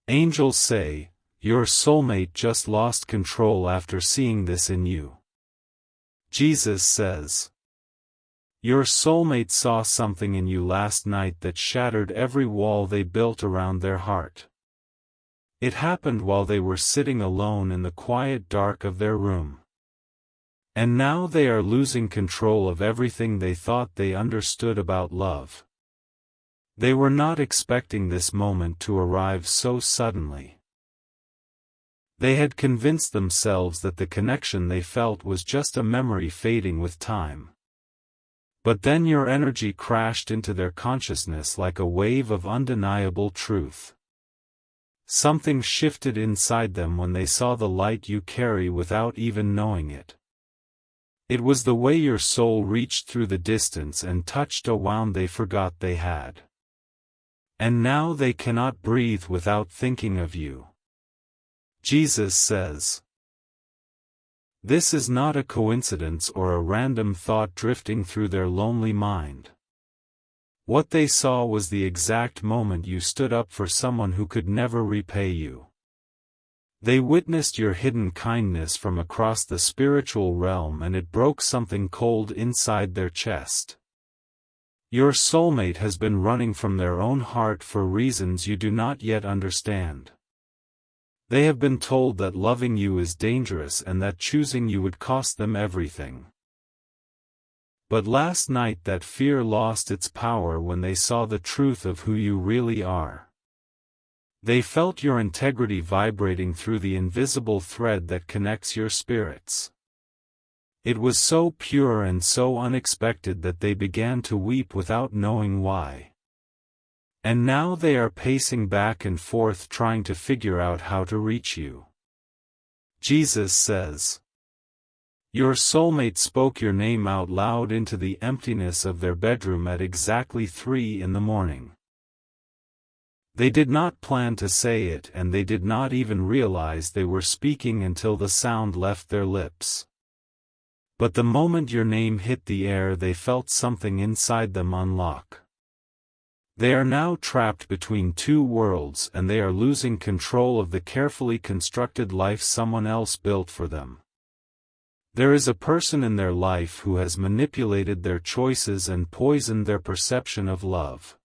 Angels say, your soulmate just lost control after seeing this in you. Jesus says, your soulmate saw something in you last night that shattered every wall they built around their heart. It happened while they were sitting alone in the quiet dark of their room. And now they are losing control of everything they thought they understood about love. They were not expecting this moment to arrive so suddenly. They had convinced themselves that the connection they felt was just a memory fading with time. But then your energy crashed into their consciousness like a wave of undeniable truth. Something shifted inside them when they saw the light you carry without even knowing it. It was the way your soul reached through the distance and touched a wound they forgot they had. And now they cannot breathe without thinking of you. Jesus says, this is not a coincidence or a random thought drifting through their lonely mind. What they saw was the exact moment you stood up for someone who could never repay you. They witnessed your hidden kindness from across the spiritual realm, and it broke something cold inside their chest. Your soulmate has been running from their own heart for reasons you do not yet understand. They have been told that loving you is dangerous and that choosing you would cost them everything. But last night that fear lost its power when they saw the truth of who you really are. They felt your integrity vibrating through the invisible thread that connects your spirits. It was so pure and so unexpected that they began to weep without knowing why. And now they are pacing back and forth trying to figure out how to reach you. Jesus says, your soulmate spoke your name out loud into the emptiness of their bedroom at exactly 3 a.m. They did not plan to say it, and they did not even realize they were speaking until the sound left their lips. But the moment your name hit the air, they felt something inside them unlock. They are now trapped between two worlds, and they are losing control of the carefully constructed life someone else built for them. There is a person in their life who has manipulated their choices and poisoned their perception of love.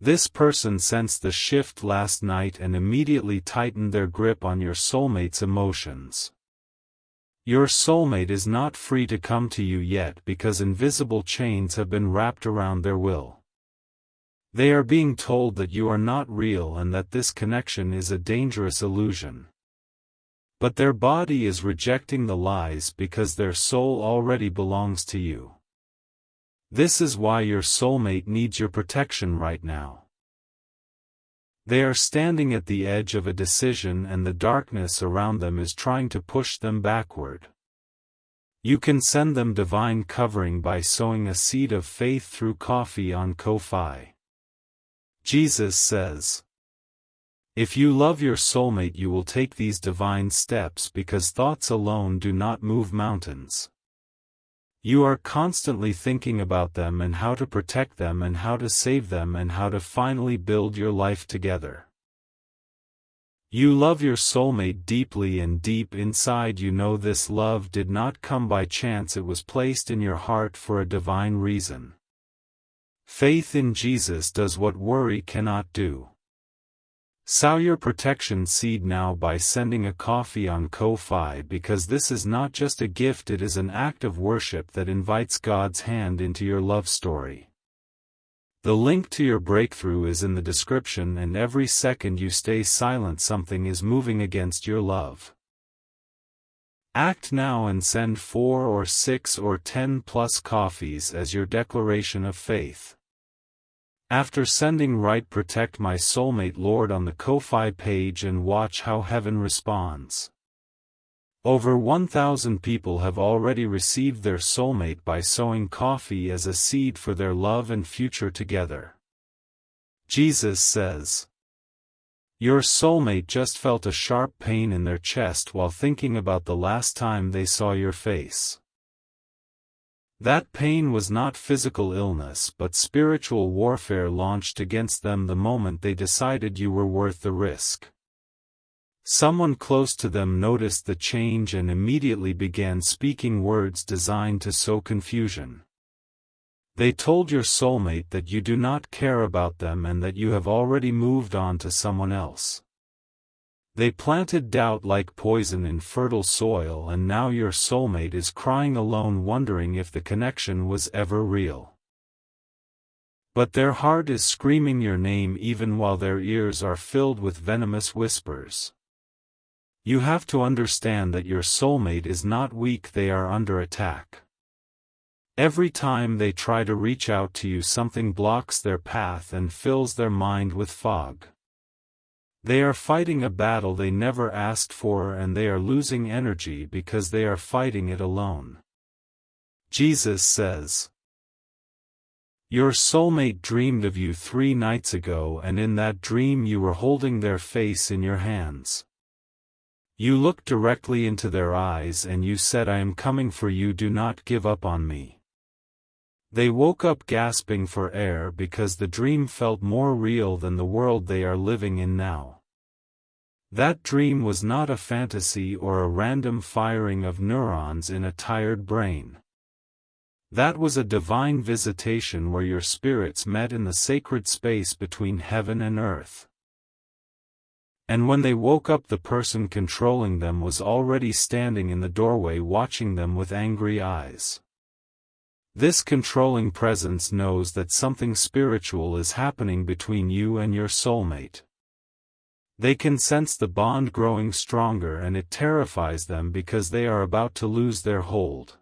This person sensed the shift last night and immediately tightened their grip on your soulmate's emotions. Your soulmate is not free to come to you yet because invisible chains have been wrapped around their will. They are being told that you are not real and that this connection is a dangerous illusion. But their body is rejecting the lies because their soul already belongs to you. This is why your soulmate needs your protection right now. They are standing at the edge of a decision, and the darkness around them is trying to push them backward. You can send them divine covering by sowing a seed of faith through coffee on Ko-fi. Jesus says, if you love your soulmate, you will take these divine steps because thoughts alone do not move mountains. You are constantly thinking about them and how to protect them and how to save them and how to finally build your life together. You love your soulmate deeply, and deep inside you know this love did not come by chance. It was placed in your heart for a divine reason. Faith in Jesus does what worry cannot do. Sow your protection seed now by sending a coffee on Ko-fi, because this is not just a gift, it is an act of worship that invites God's hand into your love story. The link to your breakthrough is in the description, and every second you stay silent, something is moving against your love. Act now and send 4 or 6 or 10 plus coffees as your declaration of faith. After sending, write "Protect my soulmate, Lord" on the Ko-fi page and watch how heaven responds. Over 1,000 people have already received their soulmate by sowing coffee as a seed for their love and future together. Jesus says, your soulmate just felt a sharp pain in their chest while thinking about the last time they saw your face. That pain was not physical illness but spiritual warfare launched against them the moment they decided you were worth the risk. Someone close to them noticed the change and immediately began speaking words designed to sow confusion. They told your soulmate that you do not care about them and that you have already moved on to someone else. They planted doubt like poison in fertile soil, and now your soulmate is crying alone, wondering if the connection was ever real. But their heart is screaming your name even while their ears are filled with venomous whispers. You have to understand that your soulmate is not weak, they are under attack. Every time they try to reach out to you, something blocks their path and fills their mind with fog. They are fighting a battle they never asked for, and they are losing energy because they are fighting it alone. Jesus says, your soulmate dreamed of you 3 nights ago, and in that dream you were holding their face in your hands. You looked directly into their eyes and you said, I am coming for you, do not give up on me. They woke up gasping for air because the dream felt more real than the world they are living in now. That dream was not a fantasy or a random firing of neurons in a tired brain. That was a divine visitation where your spirits met in the sacred space between heaven and earth. And when they woke up, the person controlling them was already standing in the doorway watching them with angry eyes. This controlling presence knows that something spiritual is happening between you and your soulmate. They can sense the bond growing stronger, and it terrifies them because they are about to lose their hold.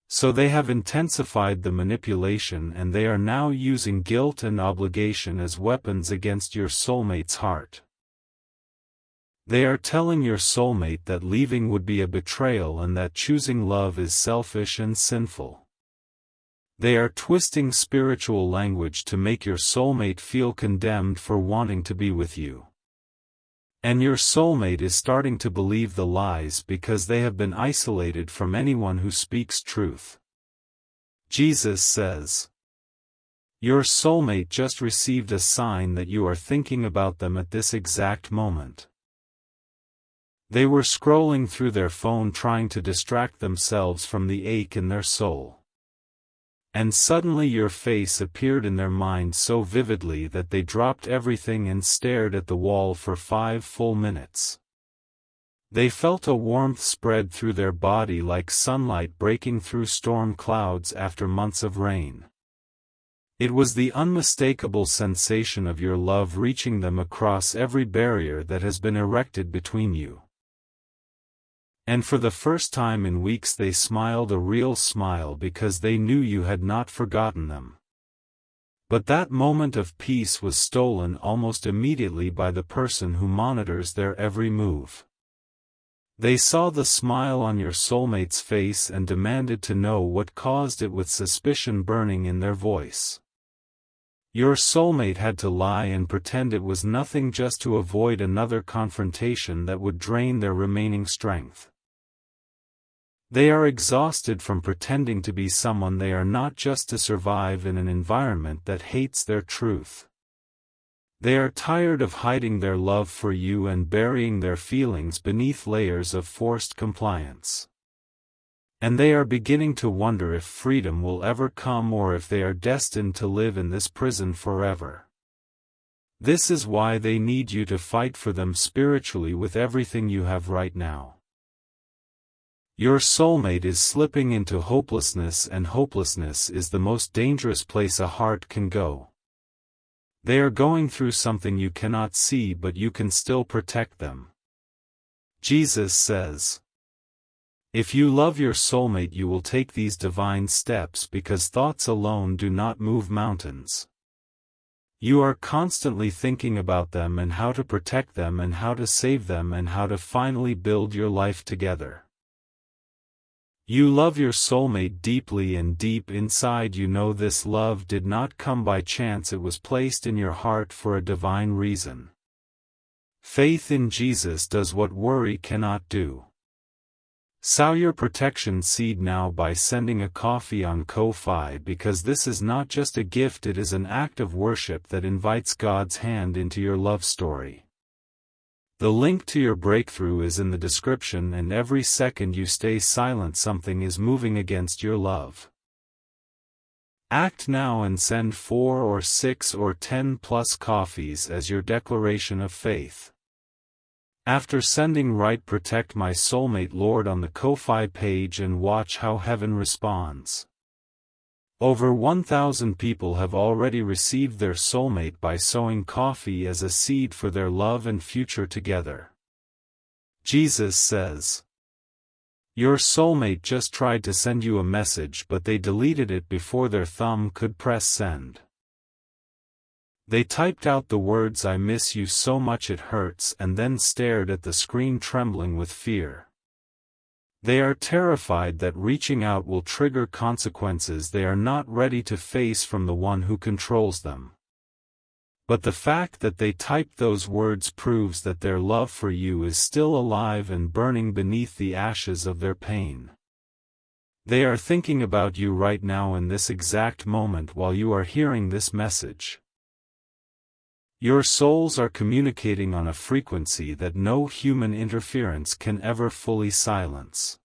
So they have intensified the manipulation, and they are now using guilt and obligation as weapons against your soulmate's heart. They are telling your soulmate that leaving would be a betrayal and that choosing love is selfish and sinful. They are twisting spiritual language to make your soulmate feel condemned for wanting to be with you. And your soulmate is starting to believe the lies because they have been isolated from anyone who speaks truth. Jesus says, your soulmate just received a sign that you are thinking about them at this exact moment. They were scrolling through their phone trying to distract themselves from the ache in their soul. And suddenly your face appeared in their mind so vividly that they dropped everything and stared at the wall for 5 full minutes. They felt a warmth spread through their body like sunlight breaking through storm clouds after months of rain. It was the unmistakable sensation of your love reaching them across every barrier that has been erected between you. And for the first time in weeks they smiled a real smile because they knew you had not forgotten them. But that moment of peace was stolen almost immediately by the person who monitors their every move. They saw the smile on your soulmate's face and demanded to know what caused it, with suspicion burning in their voice. Your soulmate had to lie and pretend it was nothing just to avoid another confrontation that would drain their remaining strength. They are exhausted from pretending to be someone they are not just to survive in an environment that hates their truth. They are tired of hiding their love for you and burying their feelings beneath layers of forced compliance. And they are beginning to wonder if freedom will ever come or if they are destined to live in this prison forever. This is why they need you to fight for them spiritually with everything you have right now. Your soulmate is slipping into hopelessness, and hopelessness is the most dangerous place a heart can go. They are going through something you cannot see, but you can still protect them. Jesus says, if you love your soulmate, you will take these divine steps because thoughts alone do not move mountains. You are constantly thinking about them and how to protect them and how to save them and how to finally build your life together. You love your soulmate deeply, and deep inside you know this love did not come by chance, it was placed in your heart for a divine reason. Faith in Jesus does what worry cannot do. Sow your protection seed now by sending a coffee on Ko-Fi, because this is not just a gift, it is an act of worship that invites God's hand into your love story. The link to your breakthrough is in the description, and every second you stay silent something is moving against your love. Act now and send 4 or 6 or 10 plus coffees as your declaration of faith. After sending, write "Protect my soulmate Lord" on the Ko-Fi page and watch how heaven responds. Over 1,000 people have already received their soulmate by sowing coffee as a seed for their love and future together. Jesus says, "Your soulmate just tried to send you a message, but they deleted it before their thumb could press send. They typed out the words 'I miss you so much it hurts' and then stared at the screen trembling with fear. They are terrified that reaching out will trigger consequences they are not ready to face from the one who controls them. But the fact that they typed those words proves that their love for you is still alive and burning beneath the ashes of their pain. They are thinking about you right now in this exact moment while you are hearing this message. Your souls are communicating on a frequency that no human interference can ever fully silence.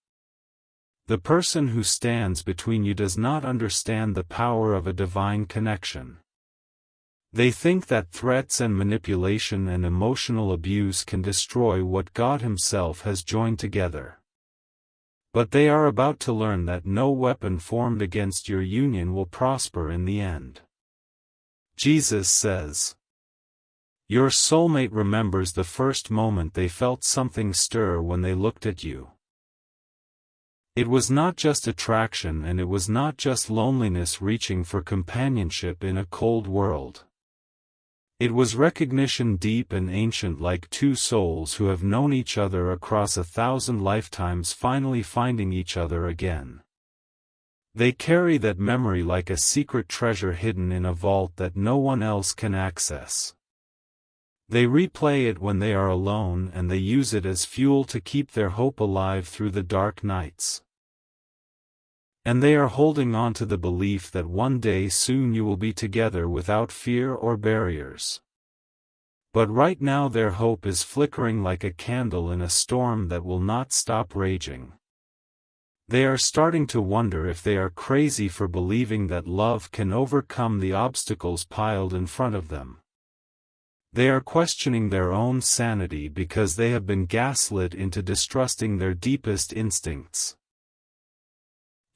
The person who stands between you does not understand the power of a divine connection. They think that threats and manipulation and emotional abuse can destroy what God Himself has joined together. But they are about to learn that no weapon formed against your union will prosper in the end. Jesus says, your soulmate remembers the first moment they felt something stir when they looked at you. It was not just attraction, and it was not just loneliness reaching for companionship in a cold world. It was recognition, deep and ancient, like two souls who have known each other across 1,000 lifetimes finally finding each other again. They carry that memory like a secret treasure hidden in a vault that no one else can access. They replay it when they are alone, and they use it as fuel to keep their hope alive through the dark nights. And they are holding on to the belief that one day soon you will be together without fear or barriers. But right now their hope is flickering like a candle in a storm that will not stop raging. They are starting to wonder if they are crazy for believing that love can overcome the obstacles piled in front of them. They are questioning their own sanity because they have been gaslit into distrusting their deepest instincts.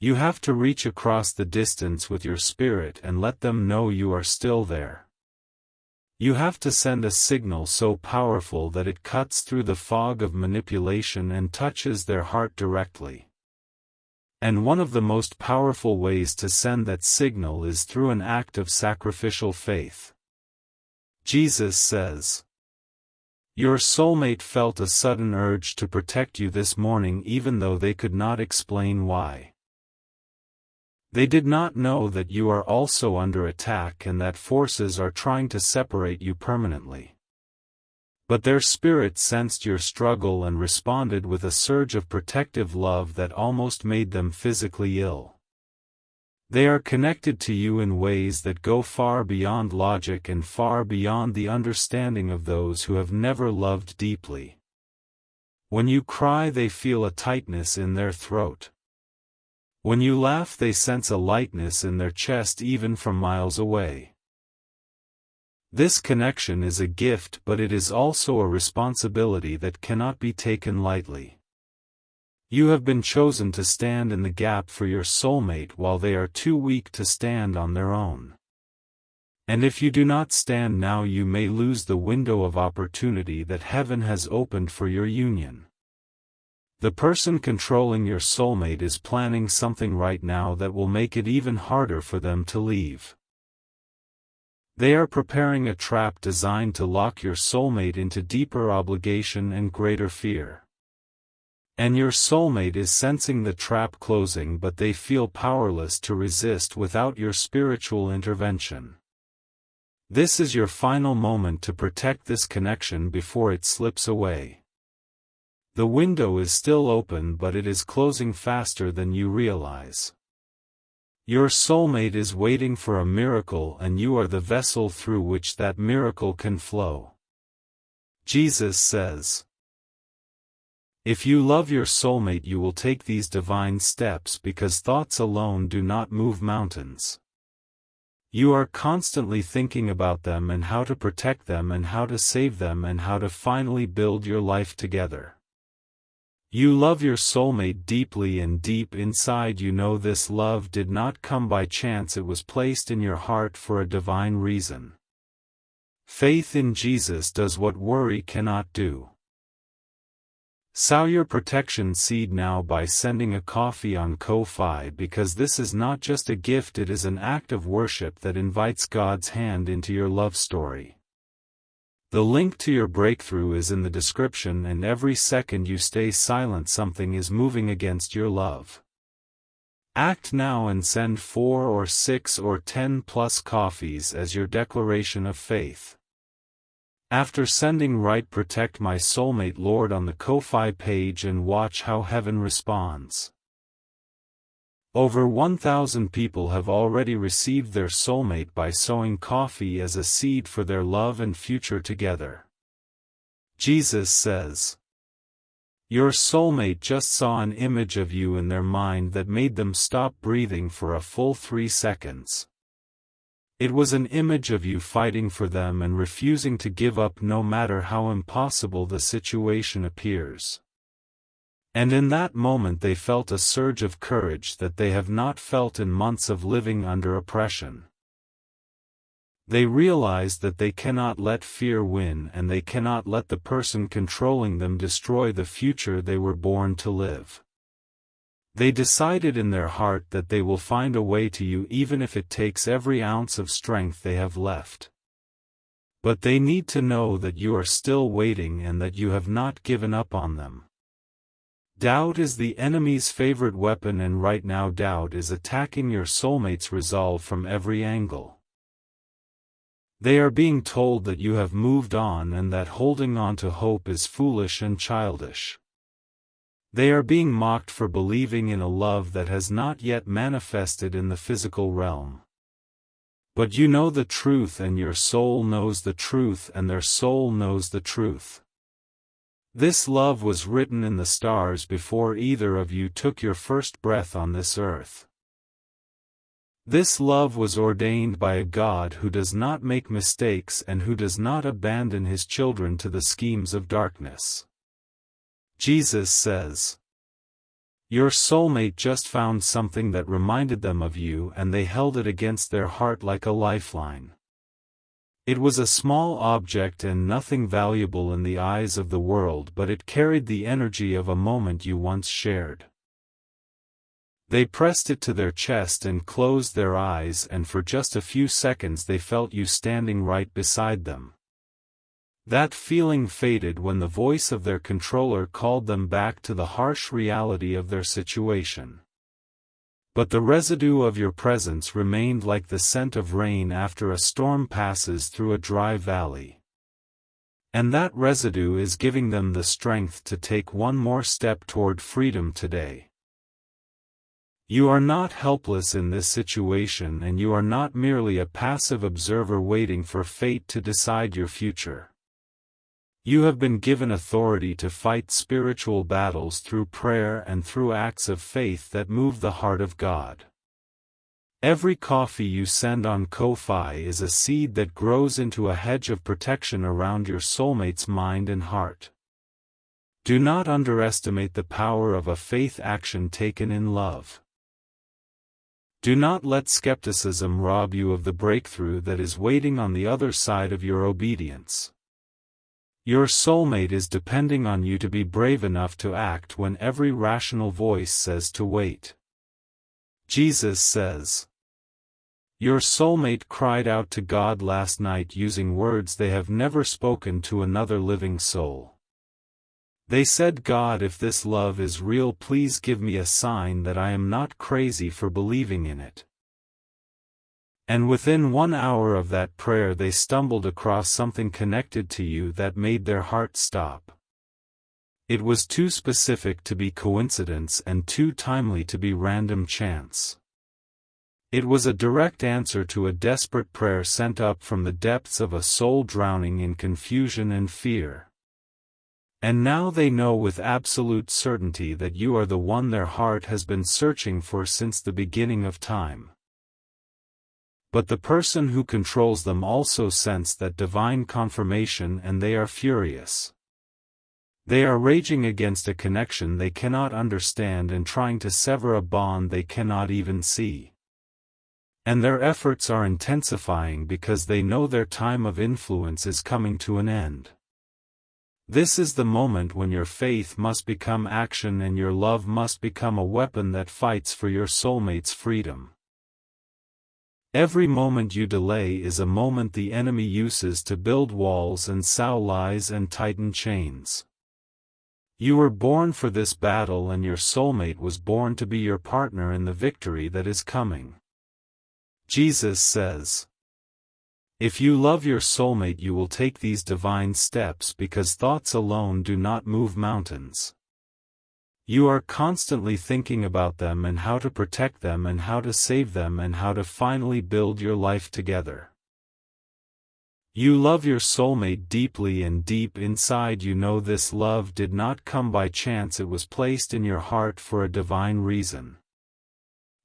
You have to reach across the distance with your spirit and let them know you are still there. You have to send a signal so powerful that it cuts through the fog of manipulation and touches their heart directly. And one of the most powerful ways to send that signal is through an act of sacrificial faith. Jesus says, your soulmate felt a sudden urge to protect you this morning even though they could not explain why. They did not know that you are also under attack and that forces are trying to separate you permanently. But their spirit sensed your struggle and responded with a surge of protective love that almost made them physically ill. They are connected to you in ways that go far beyond logic and far beyond the understanding of those who have never loved deeply. When you cry, they feel a tightness in their throat. When you laugh, they sense a lightness in their chest even from miles away. This connection is a gift, but it is also a responsibility that cannot be taken lightly. You have been chosen to stand in the gap for your soulmate while they are too weak to stand on their own. And if you do not stand now, you may lose the window of opportunity that heaven has opened for your union. The person controlling your soulmate is planning something right now that will make it even harder for them to leave. They are preparing a trap designed to lock your soulmate into deeper obligation and greater fear. And your soulmate is sensing the trap closing, but they feel powerless to resist without your spiritual intervention. This is your final moment to protect this connection before it slips away. The window is still open, but it is closing faster than you realize. Your soulmate is waiting for a miracle, and you are the vessel through which that miracle can flow. Jesus says, if you love your soulmate, you will take these divine steps, because thoughts alone do not move mountains. You are constantly thinking about them and how to protect them and how to save them and how to finally build your life together. You love your soulmate deeply, and deep inside you know this love did not come by chance. It was placed in your heart for a divine reason. Faith in Jesus does what worry cannot do. Sow your protection seed now by sending a coffee on Ko-fi, because this is not just a gift, it is an act of worship that invites God's hand into your love story. The link to your breakthrough is in the description, and every second you stay silent, something is moving against your love. Act now and send 4 or 6 or 10 plus coffees as your declaration of faith. After sending, write "Protect my soulmate, Lord" on the Ko-fi page and watch how heaven responds. Over 1,000 people have already received their soulmate by sowing coffee as a seed for their love and future together. Jesus says, your soulmate just saw an image of you in their mind that made them stop breathing for a full 3 seconds. It was an image of you fighting for them and refusing to give up no matter how impossible the situation appears. And in that moment they felt a surge of courage that they have not felt in months of living under oppression. They realized that they cannot let fear win, and they cannot let the person controlling them destroy the future they were born to live. They decided in their heart that they will find a way to you, even if it takes every ounce of strength they have left. But they need to know that you are still waiting and that you have not given up on them. Doubt is the enemy's favorite weapon, and right now doubt is attacking your soulmate's resolve from every angle. They are being told that you have moved on and that holding on to hope is foolish and childish. They are being mocked for believing in a love that has not yet manifested in the physical realm. But you know the truth, and your soul knows the truth, and their soul knows the truth. This love was written in the stars before either of you took your first breath on this earth. This love was ordained by a God who does not make mistakes and who does not abandon his children to the schemes of darkness. Jesus says, your soulmate just found something that reminded them of you, and they held it against their heart like a lifeline. It was a small object and nothing valuable in the eyes of the world, but it carried the energy of a moment you once shared. They pressed it to their chest and closed their eyes, and for just a few seconds they felt you standing right beside them. That feeling faded when the voice of their controller called them back to the harsh reality of their situation. But the residue of your presence remained, like the scent of rain after a storm passes through a dry valley. And that residue is giving them the strength to take one more step toward freedom today. You are not helpless in this situation, and you are not merely a passive observer waiting for fate to decide your future. You have been given authority to fight spiritual battles through prayer and through acts of faith that move the heart of God. Every coffee you send on Ko-fi is a seed that grows into a hedge of protection around your soulmate's mind and heart. Do not underestimate the power of a faith action taken in love. Do not let skepticism rob you of the breakthrough that is waiting on the other side of your obedience. Your soulmate is depending on you to be brave enough to act when every rational voice says to wait. Jesus says, your soulmate cried out to God last night using words they have never spoken to another living soul. They said, God, if this love is real, please give me a sign that I am not crazy for believing in it. And within 1 hour of that prayer they stumbled across something connected to you that made their heart stop. It was too specific to be coincidence and too timely to be random chance. It was a direct answer to a desperate prayer sent up from the depths of a soul drowning in confusion and fear. And now they know with absolute certainty that you are the one their heart has been searching for since the beginning of time. But the person who controls them also sensed that divine confirmation, and they are furious. They are raging against a connection they cannot understand and trying to sever a bond they cannot even see. And their efforts are intensifying because they know their time of influence is coming to an end. This is the moment when your faith must become action and your love must become a weapon that fights for your soulmate's freedom. Every moment you delay is a moment the enemy uses to build walls and sow lies and tighten chains. You were born for this battle, and your soulmate was born to be your partner in the victory that is coming. Jesus says, if you love your soulmate, you will take these divine steps because thoughts alone do not move mountains. You are constantly thinking about them and how to protect them and how to save them and how to finally build your life together. You love your soulmate deeply, and deep inside you know this love did not come by chance, it was placed in your heart for a divine reason.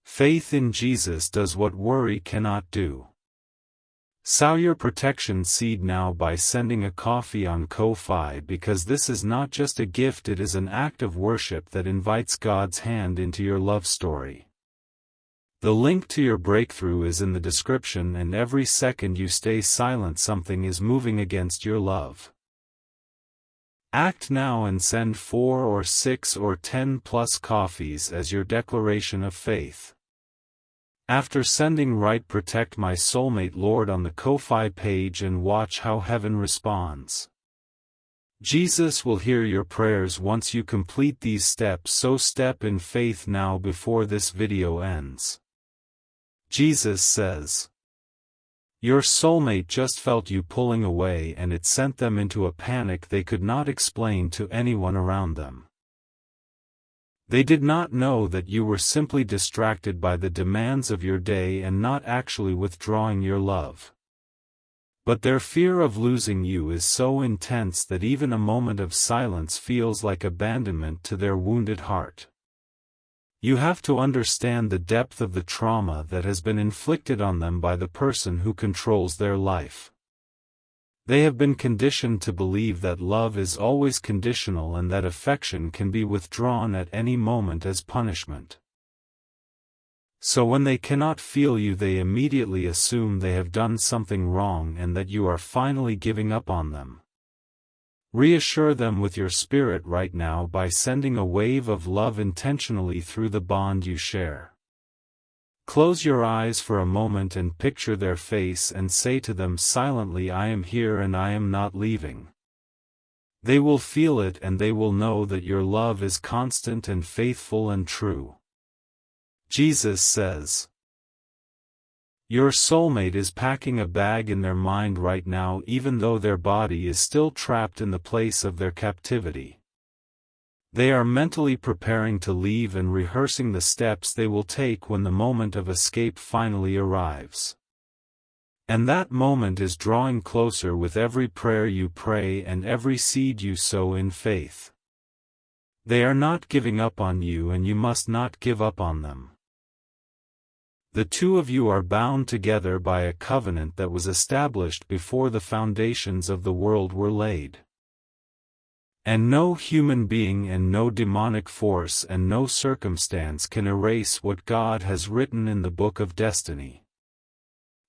Faith in Jesus does what worry cannot do. Sow your protection seed now by sending a coffee on Ko-Fi, because this is not just a gift, it is an act of worship that invites God's hand into your love story. The link to your breakthrough is in the description, and every second you stay silent something is moving against your love. Act now and send 4 or 6 or 10 plus coffees as your declaration of faith. After sending write protect my soulmate Lord on the Ko-Fi page and watch how heaven responds. Jesus will hear your prayers once you complete these steps, so step in faith now before this video ends. Jesus says, your soulmate just felt you pulling away and it sent them into a panic they could not explain to anyone around them. They did not know that you were simply distracted by the demands of your day and not actually withdrawing your love. But their fear of losing you is so intense that even a moment of silence feels like abandonment to their wounded heart. You have to understand the depth of the trauma that has been inflicted on them by the person who controls their life. They have been conditioned to believe that love is always conditional and that affection can be withdrawn at any moment as punishment. So when they cannot feel you, they immediately assume they have done something wrong and that you are finally giving up on them. Reassure them with your spirit right now by sending a wave of love intentionally through the bond you share. Close your eyes for a moment and picture their face and say to them silently, I am here and I am not leaving. They will feel it and they will know that your love is constant and faithful and true. Jesus says, your soulmate is packing a bag in their mind right now, even though their body is still trapped in the place of their captivity. They are mentally preparing to leave and rehearsing the steps they will take when the moment of escape finally arrives. And that moment is drawing closer with every prayer you pray and every seed you sow in faith. They are not giving up on you, and you must not give up on them. The two of you are bound together by a covenant that was established before the foundations of the world were laid. And no human being and no demonic force and no circumstance can erase what God has written in the book of destiny.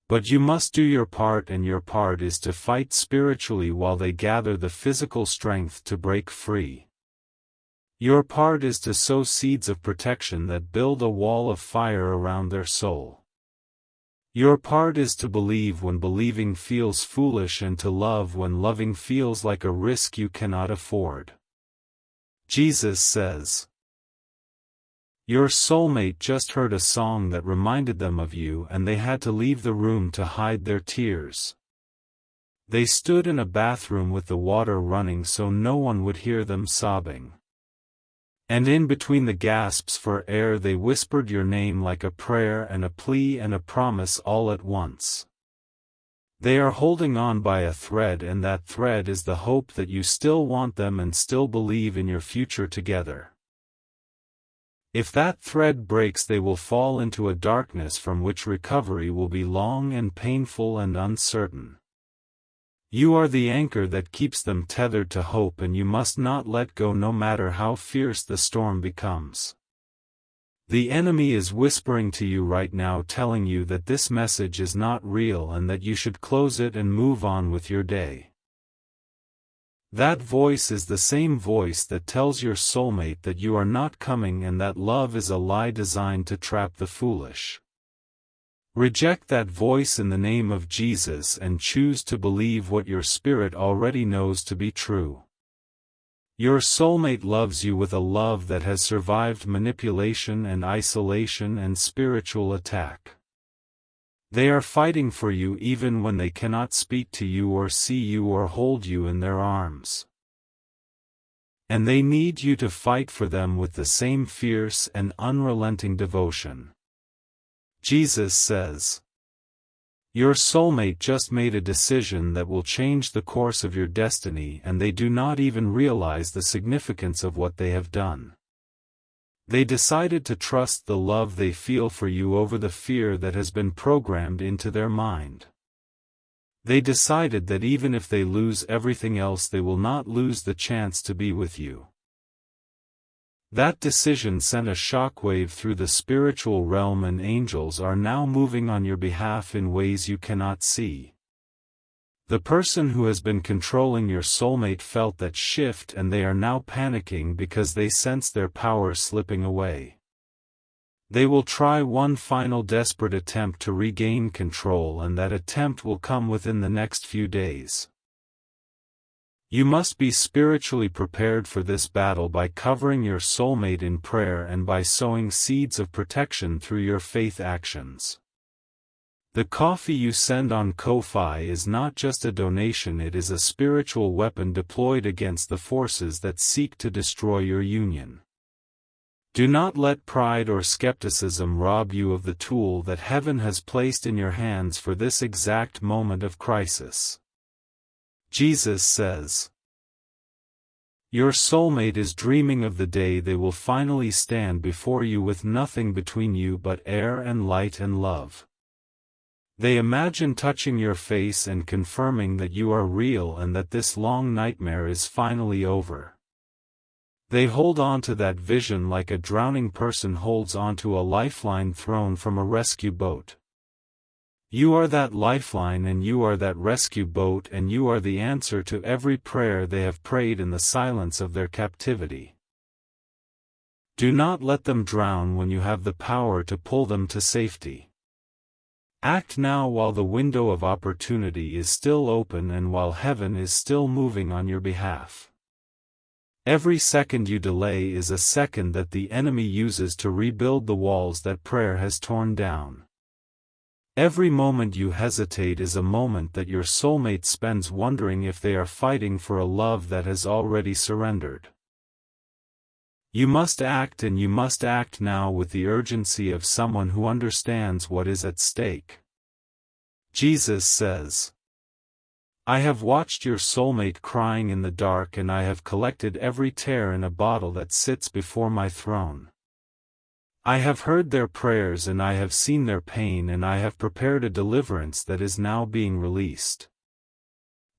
But you must do your part, and your part is to fight spiritually while they gather the physical strength to break free. Your part is to sow seeds of protection that build a wall of fire around their soul. Your part is to believe when believing feels foolish and to love when loving feels like a risk you cannot afford. Jesus says, your soulmate just heard a song that reminded them of you and they had to leave the room to hide their tears. They stood in a bathroom with the water running so no one would hear them sobbing. And in between the gasps for air they whispered your name like a prayer and a plea and a promise all at once. They are holding on by a thread, and that thread is the hope that you still want them and still believe in your future together. If that thread breaks, they will fall into a darkness from which recovery will be long and painful and uncertain. You are the anchor that keeps them tethered to hope, and you must not let go no matter how fierce the storm becomes. The enemy is whispering to you right now, telling you that this message is not real and that you should close it and move on with your day. That voice is the same voice that tells your soulmate that you are not coming and that love is a lie designed to trap the foolish. Reject that voice in the name of Jesus and choose to believe what your spirit already knows to be true. Your soulmate loves you with a love that has survived manipulation and isolation and spiritual attack. They are fighting for you even when they cannot speak to you or see you or hold you in their arms. And they need you to fight for them with the same fierce and unrelenting devotion. Jesus says, your soulmate just made a decision that will change the course of your destiny, and they do not even realize the significance of what they have done. They decided to trust the love they feel for you over the fear that has been programmed into their mind. They decided that even if they lose everything else, they will not lose the chance to be with you. That decision sent a shockwave through the spiritual realm, and angels are now moving on your behalf in ways you cannot see. The person who has been controlling your soulmate felt that shift, and they are now panicking because they sense their power slipping away. They will try one final desperate attempt to regain control, and that attempt will come within the next few days. You must be spiritually prepared for this battle by covering your soulmate in prayer and by sowing seeds of protection through your faith actions. The coffee you send on Ko-Fi is not just a donation, it is a spiritual weapon deployed against the forces that seek to destroy your union. Do not let pride or skepticism rob you of the tool that heaven has placed in your hands for this exact moment of crisis. Jesus says, your soulmate is dreaming of the day they will finally stand before you with nothing between you but air and light and love. They imagine touching your face and confirming that you are real and that this long nightmare is finally over. They hold on to that vision like a drowning person holds onto a lifeline thrown from a rescue boat. You are that lifeline, and you are that rescue boat, and you are the answer to every prayer they have prayed in the silence of their captivity. Do not let them drown when you have the power to pull them to safety. Act now while the window of opportunity is still open and while heaven is still moving on your behalf. Every second you delay is a second that the enemy uses to rebuild the walls that prayer has torn down. Every moment you hesitate is a moment that your soulmate spends wondering if they are fighting for a love that has already surrendered. You must act, and you must act now with the urgency of someone who understands what is at stake. Jesus says, I have watched your soulmate crying in the dark, and I have collected every tear in a bottle that sits before my throne. I have heard their prayers, and I have seen their pain, and I have prepared a deliverance that is now being released.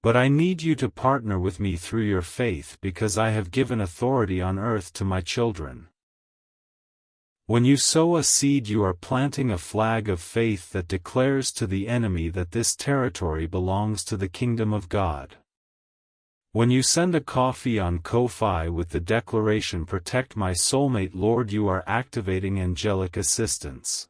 But I need you to partner with me through your faith, because I have given authority on earth to my children. When you sow a seed, you are planting a flag of faith that declares to the enemy that this territory belongs to the kingdom of God. When you send a coffee on Ko-Fi with the declaration, protect my soulmate Lord, you are activating angelic assistance.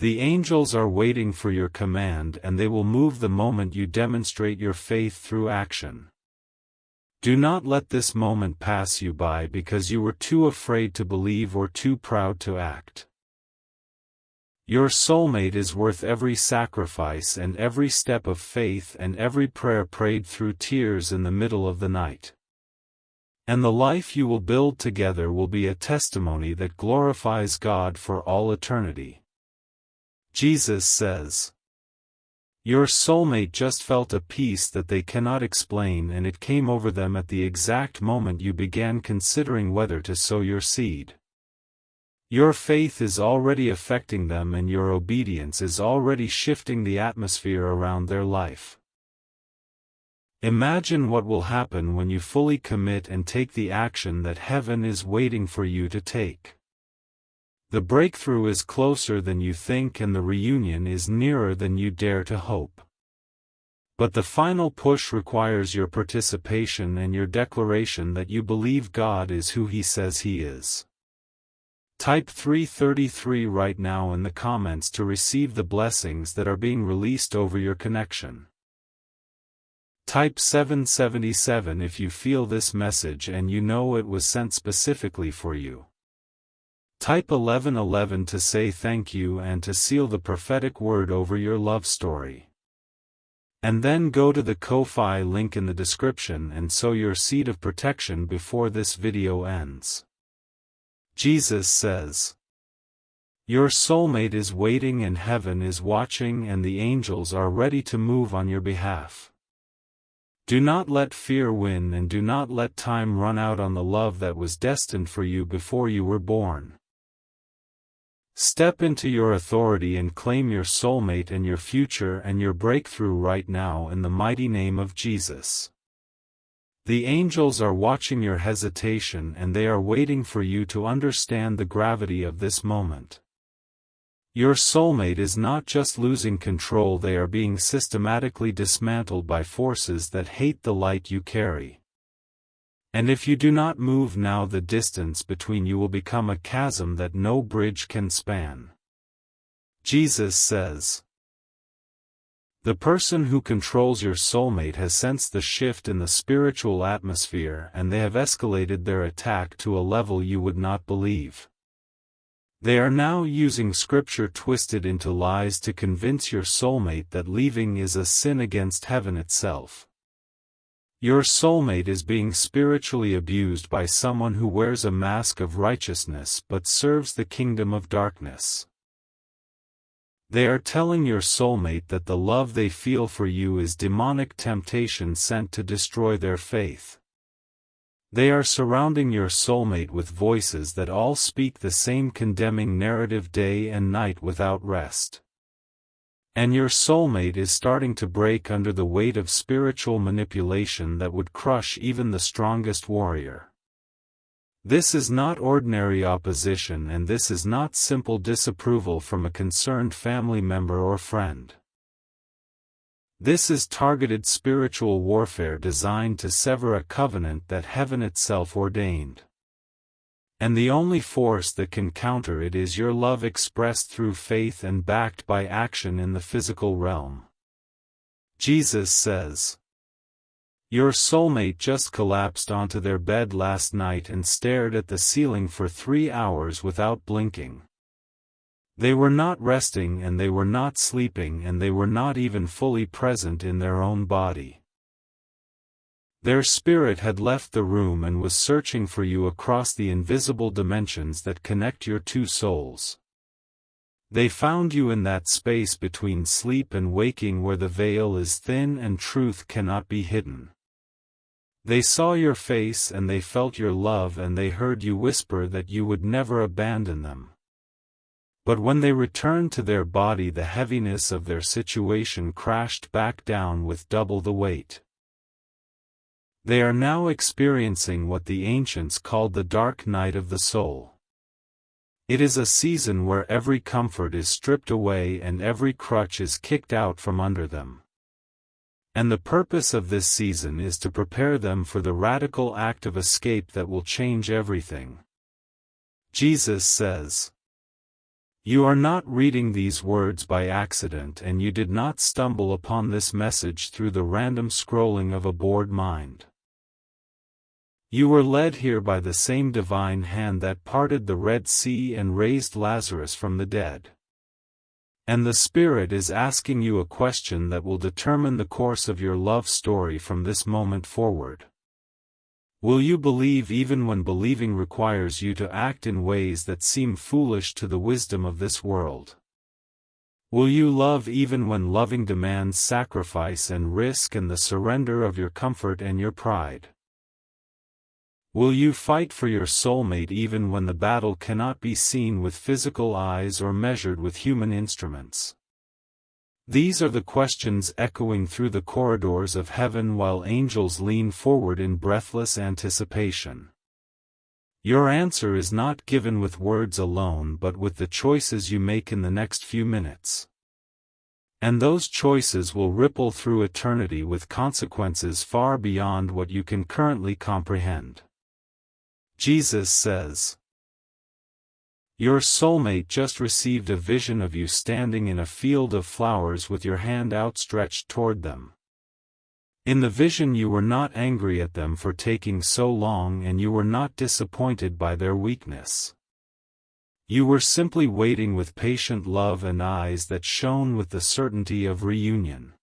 The angels are waiting for your command, and they will move the moment you demonstrate your faith through action. Do not let this moment pass you by because you were too afraid to believe or too proud to act. Your soulmate is worth every sacrifice and every step of faith and every prayer prayed through tears in the middle of the night. And the life you will build together will be a testimony that glorifies God for all eternity. Jesus says, your soulmate just felt a peace that they cannot explain, and it came over them at the exact moment you began considering whether to sow your seed. Your faith is already affecting them, and your obedience is already shifting the atmosphere around their life. Imagine what will happen when you fully commit and take the action that heaven is waiting for you to take. The breakthrough is closer than you think, and the reunion is nearer than you dare to hope. But the final push requires your participation and your declaration that you believe God is who He says He is. Type 333 right now in the comments to receive the blessings that are being released over your connection. Type 777 if you feel this message and you know it was sent specifically for you. Type 1111 to say thank you and to seal the prophetic word over your love story. And then go to the Ko-Fi link in the description and sow your seed of protection before this video ends. Jesus says, your soulmate is waiting and heaven is watching and the angels are ready to move on your behalf. Do not let fear win, and do not let time run out on the love that was destined for you before you were born. Step into your authority and claim your soulmate and your future and your breakthrough right now in the mighty name of Jesus. The angels are watching your hesitation, and they are waiting for you to understand the gravity of this moment. Your soulmate is not just losing control, they are being systematically dismantled by forces that hate the light you carry. And if you do not move now, the distance between you will become a chasm that no bridge can span. Jesus says, the person who controls your soulmate has sensed the shift in the spiritual atmosphere, and they have escalated their attack to a level you would not believe. They are now using scripture twisted into lies to convince your soulmate that leaving is a sin against heaven itself. Your soulmate is being spiritually abused by someone who wears a mask of righteousness but serves the kingdom of darkness. They are telling your soulmate that the love they feel for you is demonic temptation sent to destroy their faith. They are surrounding your soulmate with voices that all speak the same condemning narrative day and night without rest. And your soulmate is starting to break under the weight of spiritual manipulation that would crush even the strongest warrior. This is not ordinary opposition, and this is not simple disapproval from a concerned family member or friend. This is targeted spiritual warfare designed to sever a covenant that heaven itself ordained. And the only force that can counter it is your love expressed through faith and backed by action in the physical realm. Jesus says, your soulmate just collapsed onto their bed last night and stared at the ceiling for 3 hours without blinking. They were not resting, and they were not sleeping, and they were not even fully present in their own body. Their spirit had left the room and was searching for you across the invisible dimensions that connect your two souls. They found you in that space between sleep and waking where the veil is thin and truth cannot be hidden. They saw your face and they felt your love, and they heard you whisper that you would never abandon them. But when they returned to their body, the heaviness of their situation crashed back down with double the weight. They are now experiencing what the ancients called the dark night of the soul. It is a season where every comfort is stripped away and every crutch is kicked out from under them. And the purpose of this season is to prepare them for the radical act of escape that will change everything. Jesus says, you are not reading these words by accident, and you did not stumble upon this message through the random scrolling of a bored mind. You were led here by the same divine hand that parted the Red Sea and raised Lazarus from the dead. And the Spirit is asking you a question that will determine the course of your love story from this moment forward. Will you believe even when believing requires you to act in ways that seem foolish to the wisdom of this world? Will you love even when loving demands sacrifice and risk and the surrender of your comfort and your pride? Will you fight for your soulmate even when the battle cannot be seen with physical eyes or measured with human instruments? These are the questions echoing through the corridors of heaven while angels lean forward in breathless anticipation. Your answer is not given with words alone but with the choices you make in the next few minutes. And those choices will ripple through eternity with consequences far beyond what you can currently comprehend. Jesus says, "Your soulmate just received a vision of you standing in a field of flowers with your hand outstretched toward them. In the vision you were not angry at them for taking so long and you were not disappointed by their weakness. You were simply waiting with patient love and eyes that shone with the certainty of reunion.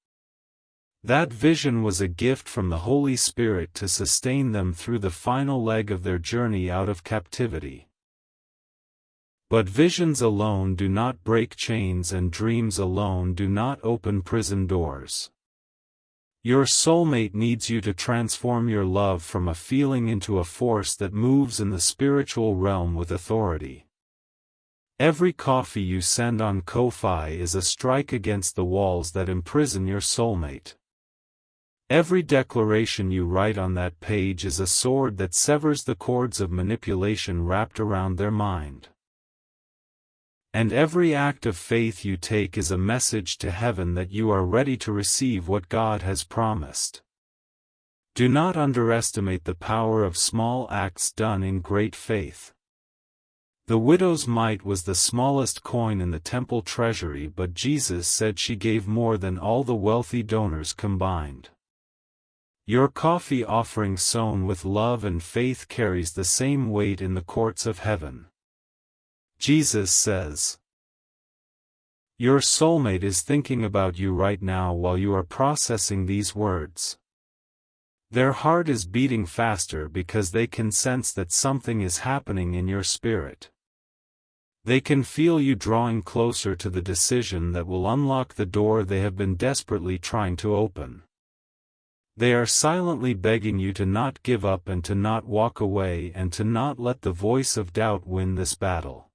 That vision was a gift from the Holy Spirit to sustain them through the final leg of their journey out of captivity. But visions alone do not break chains and dreams alone do not open prison doors. Your soulmate needs you to transform your love from a feeling into a force that moves in the spiritual realm with authority. Every coffee you send on Ko-fi is a strike against the walls that imprison your soulmate. Every declaration you write on that page is a sword that severs the cords of manipulation wrapped around their mind. And every act of faith you take is a message to heaven that you are ready to receive what God has promised. Do not underestimate the power of small acts done in great faith. The widow's mite was the smallest coin in the temple treasury, but Jesus said she gave more than all the wealthy donors combined. Your coffee offering sown with love and faith carries the same weight in the courts of heaven. Jesus says, "Your soulmate is thinking about you right now while you are processing these words. Their heart is beating faster because they can sense that something is happening in your spirit. They can feel you drawing closer to the decision that will unlock the door they have been desperately trying to open. They are silently begging you to not give up and to not walk away and to not let the voice of doubt win this battle.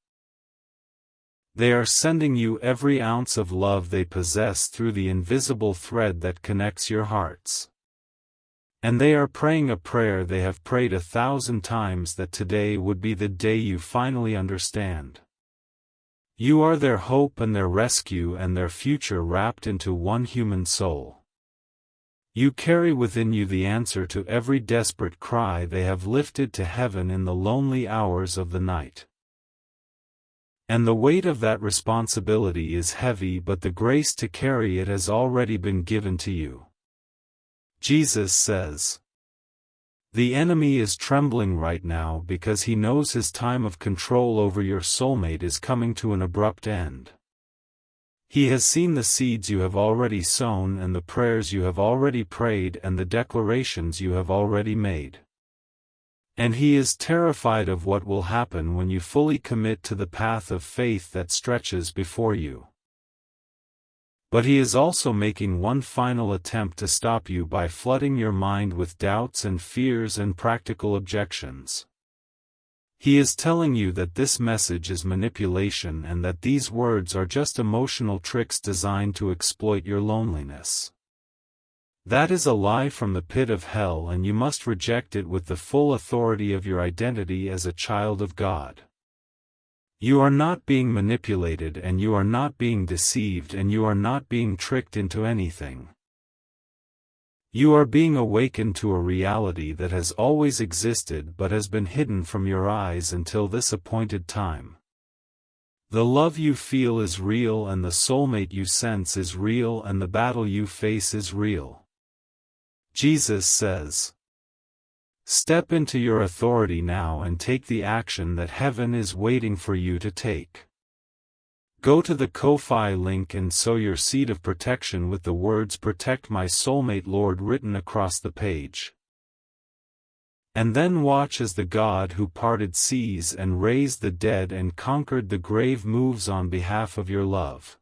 They are sending you every ounce of love they possess through the invisible thread that connects your hearts. And they are praying a prayer they have prayed 1,000 times, that today would be the day you finally understand. You are their hope and their rescue and their future wrapped into one human soul. You carry within you the answer to every desperate cry they have lifted to heaven in the lonely hours of the night. And the weight of that responsibility is heavy, but the grace to carry it has already been given to you. Jesus says, "The enemy is trembling right now because he knows his time of control over your soulmate is coming to an abrupt end. He has seen the seeds you have already sown and the prayers you have already prayed and the declarations you have already made. And he is terrified of what will happen when you fully commit to the path of faith that stretches before you. But he is also making one final attempt to stop you by flooding your mind with doubts and fears and practical objections. He is telling you that this message is manipulation and that these words are just emotional tricks designed to exploit your loneliness. That is a lie from the pit of hell, and you must reject it with the full authority of your identity as a child of God. You are not being manipulated, and you are not being deceived, and you are not being tricked into anything. You are being awakened to a reality that has always existed but has been hidden from your eyes until this appointed time. The love you feel is real, and the soulmate you sense is real, and the battle you face is real. Jesus says, "Step into your authority now and take the action that heaven is waiting for you to take. Go to the Ko-Fi link and sow your seed of protection with the words "Protect my soulmate Lord" written across the page. And then watch as the God who parted seas and raised the dead and conquered the grave moves on behalf of your love.